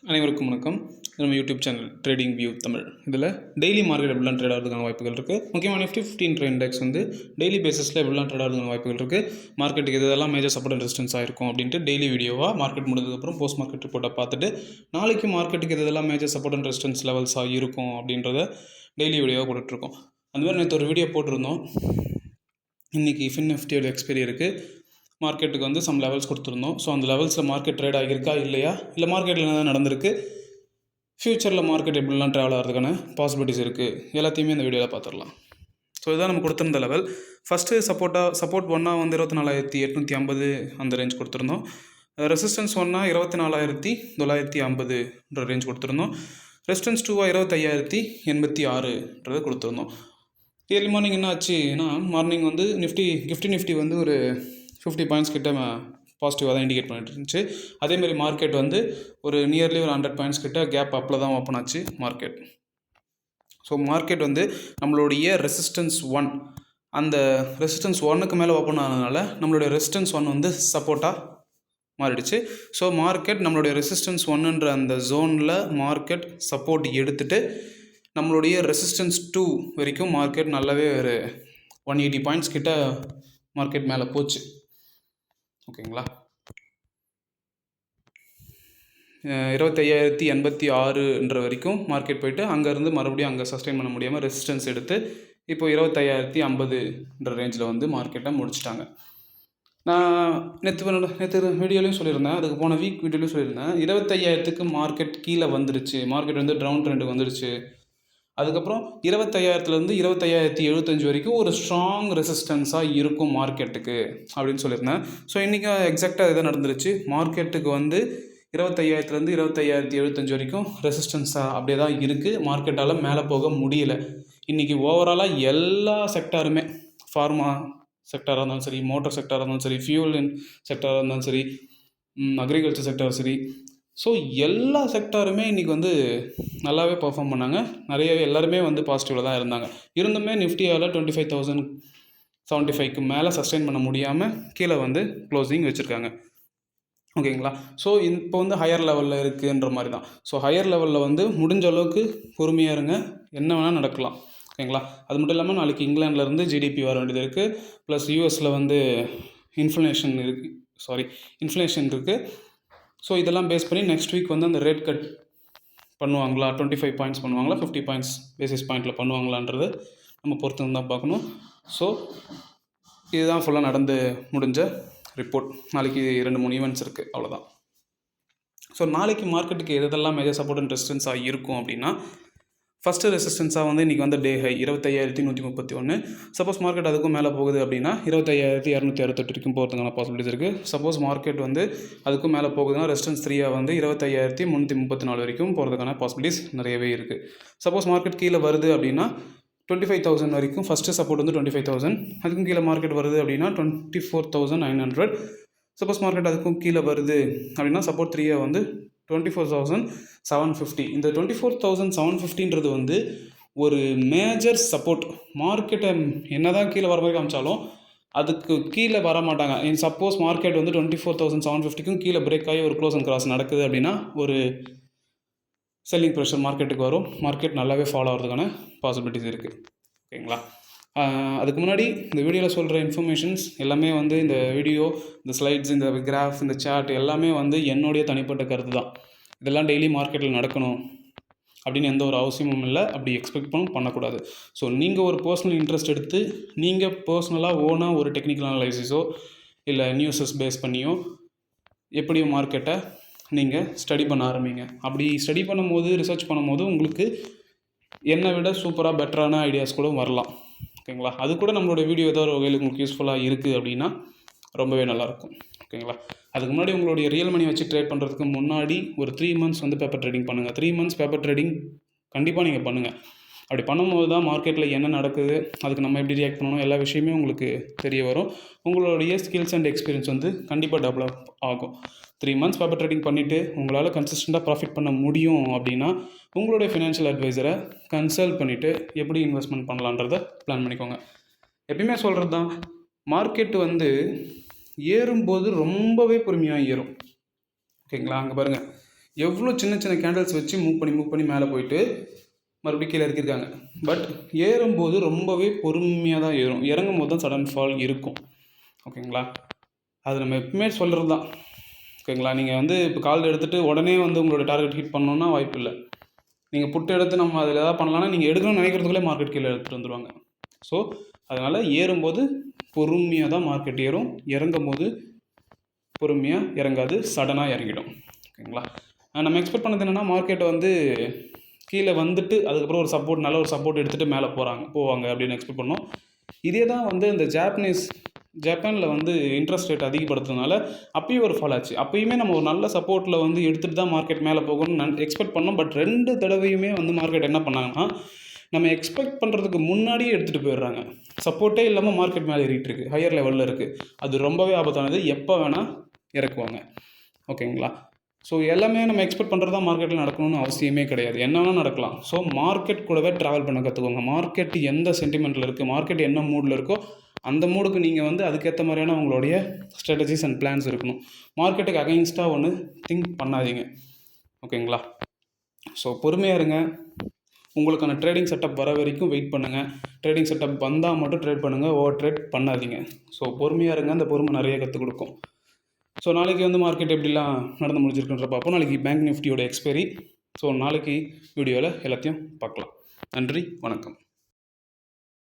அனைவருக்கும் வணக்கம். நம்ம YouTube channel trading view Tamil. இதில் டெய்லி மார்க்கெட் எப்படிலாம் ட்ரேட் ஆகிறதுக்கான வாய்ப்புகள் இருக்குது. முக்கியமாக நிஃப்டி 15 இண்டெக்ஸ் வந்து டெய்லி பேசிஸில் எப்படிலாம் ட்ரேட் ஆகிறதுக்கான வாய்ப்புகள் இருக்குது. மார்க்கெட்டுக்கு இதெல்லாம் மேஜர் சப்போர்ட் அண்ட் ரெசிஸ்டன்ஸ் ஆயிருக்கும் அப்படின்ட்டு டெய்லி வீடியோவாக மார்க்கெட் முடிஞ்சதுக்கப்புறம் போஸ்ட் மார்க்கெட் ரிப்போர்ட்டை பார்த்துட்டு நாளைக்கு மார்க்கெட்டுக்கு இதெல்லாம் மேஜர் சப்போர்ட் அண்ட் ரெசிஸ்டன்ஸ் லெவல்ஸாக இருக்கும் அப்படின்றத டெய்லி வீடியோவாக கொடுத்துட்ருக்கோம். அந்த மாதிரி நேற்று ஒரு வீடியோ போட்டிருந்தோம். இன்றைக்கி நிஃப்டியோட எக்ஸ்பைரி இருக்குது. மார்க்கெட்டுக்கு வந்து சம் லெவல்ஸ் கொடுத்துருந்தோம். ஸோ அந்த லெவல்ஸில் மார்க்கெட் ட்ரேட் ஆகியிருக்கா இல்லையா, இல்லை மார்க்கெட்டில் என்ன நடந்திருக்கு, ஃப்யூச்சரில் மார்க்கெட் எப்படிலாம் ட்ராவல் ஆகிறதுக்கான பாசிபிலிட்டிஸ் இருக்குது, எல்லாத்தையுமே இந்த வீடியோவில் பார்த்துடலாம். ஸோ இதுதான் நம்ம கொடுத்துருந்த லெவல். ஃபஸ்ட்டு சப்போர்ட் ஒன்னாக வந்து 24,850 அந்த ரேஞ்ச் கொடுத்துருந்தோம். ரெசிஸ்டன்ஸ் ஒன்னாக 24,950 ரேஞ்ச் கொடுத்துருந்தோம். ரெசிஸ்டன்ஸ் 2 25,086 கொடுத்துருந்தோம். ஏர்லி மார்னிங் என்ன ஆச்சுன்னா, மார்னிங் வந்து நிஃப்டி வந்து ஒரு 50 பாயிண்ட்ஸ் கிட்ட பாசிட்டிவாக தான் இண்டிகேட் பண்ணிட்டு இருந்துச்சு. அதேமாதிரி மார்க்கெட் வந்து ஒரு நியர்லி ஒரு 100 பாயிண்ட்ஸ் கிட்ட கேப் அப்பில் தான் ஓப்பன் ஆச்சு மார்க்கெட். ஸோ மார்க்கெட் வந்து நம்மளுடைய ரெசிஸ்டன்ஸ் 1, அந்த ரெசிஸ்டன்ஸ் 1க்கு மேலே ஓப்பன் ஆனதுனால நம்மளுடைய ரெசிஸ்டன்ஸ் 1 வந்து சப்போர்ட்டாக மாறிடுச்சு. ஸோ மார்க்கெட் நம்மளுடைய ரெசிஸ்டன்ஸ் 1ன்ற அந்த ஜோனில் மார்க்கெட் சப்போர்ட் எடுத்துகிட்டு நம்மளுடைய ரெசிஸ்டன்ஸ் 2 வரைக்கும் மார்க்கெட் நல்லாவே ஒரு 180 பாயிண்ட்ஸ் கிட்ட மார்க்கெட் மேலே போச்சு. ஓகேங்களா, 25,086 வரைக்கும் மார்க்கெட் போயிட்டு அங்கேருந்து மறுபடியும் அங்கே சஸ்டெயின் பண்ண முடியாமல் ரெசிஸ்டன்ஸ் எடுத்து இப்போ 25,050 ரேஞ்சில் வந்து மார்க்கெட்டை முடிச்சிட்டாங்க. நான் நேற்று வீடியோலையும் சொல்லியிருந்தேன், அதுக்கு போன வீக் வீடியோலையும் சொல்லியிருந்தேன், 25,000க்கு மார்க்கெட் கீழே வந்துருச்சு, மார்க்கெட் வந்து டவுன் ட்ரெண்டு வந்துருச்சு. அதுக்கப்புறம் 25,000லேருந்து 25,075 வரைக்கும் ஒரு ஸ்ட்ராங் ரெசிஸ்டன்ஸாக இருக்கும் மார்க்கெட்டுக்கு அப்படின்னு சொல்லியிருந்தேன். ஸோ இன்றைக்கி எக்ஸாக்டாக இதை நடந்துருச்சு. மார்க்கெட்டுக்கு வந்து 25,000லேருந்து 25,075 வரைக்கும் ரெசிஸ்டன்ஸாக அப்படியே தான் இருக்குது. மார்க்கெட்டால் மேலே போக முடியல. இன்றைக்கி ஓவராலாக எல்லா செக்டாருமே, ஃபார்மா செக்டாராக இருந்தாலும் சரி, மோட்டார் செக்டாராக இருந்தாலும் சரி, ஃபியூல் செக்டாராக இருந்தாலும் சரி, அக்ரிகல்ச்சர் செக்டார் சரி, ஸோ எல்லா செக்டாருமே இன்றைக்கி வந்து நல்லாவே பர்ஃபார்ம் பண்ணாங்க. எல்லாருமே வந்து பாசிட்டிவில் தான் இருந்தாங்க. இருந்துமே நிஃப்டியால் 25,075க்கு மேலே சஸ்டெயின் பண்ண முடியாமல் கீழே வந்து க்ளோசிங் வச்சுருக்காங்க. ஓகேங்களா, ஸோ இப்போ வந்து ஹையர் லெவலில் இருக்குன்ற மாதிரி தான். ஸோ ஹையர் லெவலில் வந்து முடிஞ்ச அளவுக்கு பொறுமையாக இருங்க, என்ன வேணால் நடக்கலாம். ஓகேங்களா, அது மட்டும் இல்லாமல் நாளைக்கு இங்கிலாந்துலேருந்து ஜிடிபி வர வேண்டியது இருக்குது. ப்ளஸ் யூஎஸில் வந்து இன்ஃப்ளேஷன் இருக்குது. ஸோ இதெல்லாம் பேஸ் பண்ணி நெக்ஸ்ட் வீக் வந்து அந்த ரேட் கட் பண்ணுவாங்களா, 25 பாயிண்ட்ஸ் பண்ணுவாங்களா, 50 பாயிண்ட்ஸ் பேசிஸ் பாயிண்ட்டில் பண்ணுவாங்களான்றது நம்ம பொறுத்து தான் பார்க்கணும். ஸோ இதுதான் ஃபுல்லாக நடந்து முடிஞ்ச ரிப்போர்ட். நாளைக்கு 2-3 ஈவெண்ட்ஸ் இருக்குது, அவ்வளோதான். ஸோ நாளைக்கு மார்க்கெட்டுக்கு எதெல்லாம் மேஜர் சப்போர்ட் அண்ட் ரெசிஸ்டன்ஸாக இருக்கும் அப்படின்னா, ஃபஸ்ட்டு ரெசிஸ்டன்ஸாக வந்து இன்றைக்கி வந்து டே ஹை 25,131. சப்போஸ் மார்க்கெட் அதுக்கும் மேலே போகுது அப்படின்னா 25,268 வரைக்கும் போகிறதுக்கான பாசிபிலிட்டிஸ் இருக்குது. சப்போஸ் மார்க்கெட் வந்து அதுக்கும் மேலே போகுதுன்னா ரெசிஸ்டன்ஸ் 3 வந்து 25,334 வரைக்கும் போகிறதுக்கான பாசிபிலிட்டிஸ் நிறையவே இருக்குது. சப்போஸ் மார்க்கெட் கீழே வருது அப்படின்னா 25,000 வரைக்கும் ஃபஸ்ட்டு சப்போர்ட் வந்து 25,000. அதுக்கும் கீழே மார்க்கெட் வருது அப்படின்னா 24,900. சப்போஸ் மார்க்கெட் அதுக்கும் கீழே வருது அப்படின்னா சப்போர்ட் 3 வந்து 24,750. இந்த 24,750ன்றது வந்து ஒரு மேஜர் சப்போர்ட். மார்க்கெட்டை என்ன தான் கீழே வர மாதிரி காமிச்சாலும் அதுக்கு கீழே வர மாட்டாங்க. சப்போஸ் மார்க்கெட் வந்து 24,750க்கும் கீழே பிரேக் ஆகி ஒரு க்ளோஸ் அண்ட் கிராஸ் நடக்குது அப்படின்னா ஒரு செல்லிங் ப்ரெஷர் மார்க்கெட்டுக்கு வரும். மார்க்கெட் நல்லாவே ஃபாலோ ஆகிறதுக்கான பாசிபிலிட்டிஸ் இருக்குது. ஓகேங்களா, அதுக்கு முன்னாடி இந்த வீடியோவில் சொல்கிற இன்ஃபர்மேஷன்ஸ் எல்லாமே வந்து இந்த வீடியோ, இந்த ஸ்லைட்ஸ், இந்த கிராஃப், இந்த சார்ட் எல்லாமே வந்து என்னுடைய தனிப்பட்ட கருத்து தான். இதெல்லாம் டெய்லி மார்க்கெட்டில் நடக்கணும் அப்படின்னு எந்த ஒரு அவசியமும் இல்லை, அப்படி எக்ஸ்பெக்ட் பண்ணக்கூடாது. ஸோ நீங்கள் ஒரு பர்சனல் இன்ட்ரெஸ்ட் எடுத்து நீங்கள் பர்சனலாக ஓனாக ஒரு டெக்னிக்கல் அனலைசிஸோ இல்லை நியூஸஸ் பேஸ் பண்ணியோ எப்படியும் மார்க்கெட்டை நீங்கள் ஸ்டடி பண்ண ஆரம்பிங்க. அப்படி ஸ்டடி பண்ணும்போது, ரிசர்ச் பண்ணும்போது உங்களுக்கு என்னை விட சூப்பராக பெட்டரான ஐடியாஸ் கூட வரலாம். ஓகேங்களா, அது கூட நம்மளோட வீடியோ ஏதோ ஒரு வகையில் உங்களுக்கு யூஸ்ஃபுல்லாக இருக்குது அப்படின்னா ரொம்பவே நல்லாயிருக்கும். ஓகேங்களா, அதுக்கு முன்னாடி உங்களுடைய ரியல் மணி வச்சு ட்ரேட் பண்ணுறதுக்கு முன்னாடி ஒரு 3 months வந்து பேப்பர் ட்ரேடிங் பண்ணுங்கள். 3 months பேப்பர் ட்ரேடிங் கண்டிப்பாக நீங்கள் பண்ணுங்கள். அப்படி பண்ணும்போது தான் மார்க்கெட்டில் என்ன நடக்குது, அதுக்கு நம்ம எப்படி ரியாக்ட் பண்ணணும், எல்லா விஷயமே உங்களுக்கு தெரிய வரும். உங்களுடைய ஸ்கில்ஸ் அண்ட் எக்ஸ்பீரியன்ஸ் வந்து கண்டிப்பாக டெவலப் ஆகும். 3 months பேப்பர் ட்ரேடிங் பண்ணிவிட்டு உங்களால் கன்சிஸ்டண்ட்டாக ப்ராஃபிட் பண்ண முடியும் அப்படின்னா உங்களுடைய ஃபினான்ஷியல் அட்வைசரை கன்சல்ட் பண்ணிவிட்டு எப்படி இன்வெஸ்ட்மெண்ட் பண்ணலான்றதை பிளான் பண்ணிக்கோங்க. எப்பயுமே சொல்கிறது தான், மார்க்கெட்டு வந்து ஏறும்போது ரொம்பவே பொறுமையாக ஏறும். ஓகேங்களா, அங்கே பாருங்கள், எவ்வளோ சின்ன சின்ன கேண்டில்ஸ் வச்சு மூவ் பண்ணி மேலே போயிட்டு மறுபடியும் கீழே இறக்கியிருக்காங்க. பட் ஏறும்போது ரொம்பவே பொறுமையாக தான் ஏறும். இறங்கும் போது தான் சடன் ஃபால் இருக்கும். ஓகேங்களா? அது நம்ம எப்பவுமே சொல்கிறது தான். ஓகேங்களா? நீங்கள் வந்து இப்போ கால் எடுத்துகிட்டு உடனே வந்து உங்களோட டார்கெட் ஹிட் பண்ணணுன்னா வாய்ப்பு இல்லை. நீங்கள் புட்டு எடுத்து நம்ம அதில் எதாவது பண்ணலான்னா நீங்கள் எடுக்கணும்னு நினைக்கிறதுக்குள்ளே மார்க்கெட் கீழே எடுத்துகிட்டு வந்துடுவாங்க. ஸோ அதனால் ஏறும்போது பொறுமையாக தான் மார்க்கெட் ஏறும். இறங்கும் போது பொறுமையாக இறங்காது, சடனாக இறங்கிடும். ஓகேங்களா? நம்ம எக்ஸ்பெக்ட் பண்ணது என்னென்னா மார்க்கெட்டை வந்து கீழே வந்துட்டு அதுக்கப்புறம் ஒரு சப்போர்ட், நல்ல ஒரு சப்போர்ட் எடுத்துகிட்டு மேலே போவாங்க அப்படின்னு எக்ஸ்பெக்ட் பண்ணோம். இதே தான் வந்து இந்த ஜப்பானில் வந்து இன்ட்ரெஸ்ட் ரேட் அதிகப்படுத்துறதுனால அப்பயும் ஒரு ஃபால் ஆச்சு. அப்பயுமே நம்ம ஒரு நல்ல சப்போர்ட்டில் வந்து எடுத்துகிட்டு தான் மார்க்கெட் மேலே போகணும்னு எக்ஸ்பெக்ட் பண்ணோம். பட் 2 தடவையுமே வந்து மார்க்கெட் என்ன பண்ணாங்கன்னா, நம்ம எக்ஸ்பெக்ட் பண்ணுறதுக்கு முன்னாடியே எடுத்துகிட்டு போயிடுறாங்க. சப்போர்ட்டே இல்லாமல் மார்க்கெட் மேலே ஏறிட்டு இருக்கு, ஹையர் லெவலில் இருக்குது. அது ரொம்பவே ஆபத்தானது. எப்போ வேணால் இறக்குவாங்க. ஓகேங்களா? ஸோ எல்லாமே நம்ம எக்ஸ்பெக்ட் பண்ணுறது தான் மார்க்கெட்டில் நடக்கணும்னு அவசியமே கிடையாது. என்ன வேணால் நடக்கலாம். ஸோ மார்க்கெட் கூடவே ட்ராவல் பண்ண கற்றுக்கோங்க. மார்க்கெட் எந்த சென்டிமெண்ட்டில் இருக்குது, மார்க்கெட் என்ன மூடில் இருக்கோ அந்த மூடுக்கு நீங்கள் வந்து அதுக்கேற்ற மாதிரியான உங்களுடைய ஸ்ட்ராட்டஜிஸ் அண்ட் பிளான்ஸ் இருக்கணும். மார்க்கெட்டுக்கு அகைன்ஸ்டாக ஒன்று திங்க் பண்ணாதீங்க. ஓகேங்களா? ஸோ பொறுமையாக இருங்க. உங்களுக்கான ட்ரேடிங் செட்டப் வர வரைக்கும் வெயிட் பண்ணுங்கள். ட்ரேடிங் செட்டப் வந்தால் மட்டும் ட்ரேட் பண்ணுங்கள், ஓவர் ட்ரேட் பண்ணாதீங்க. ஸோ பொறுமையாக இருங்க. அந்த பொறுமை நிறைய கற்றுக் கொடுக்கும். ஸோ நாளைக்கு வந்து மார்க்கெட் எப்படிலாம் நடந்து முடிஞ்சிருக்குன்ற பார்ப்போம். நாளைக்கு பேங்க் நிஃப்டியோட எக்ஸ்பைரி. ஸோ நாளைக்கு வீடியோவில் எல்லாத்தையும் பார்க்கலாம். நன்றி, வணக்கம்.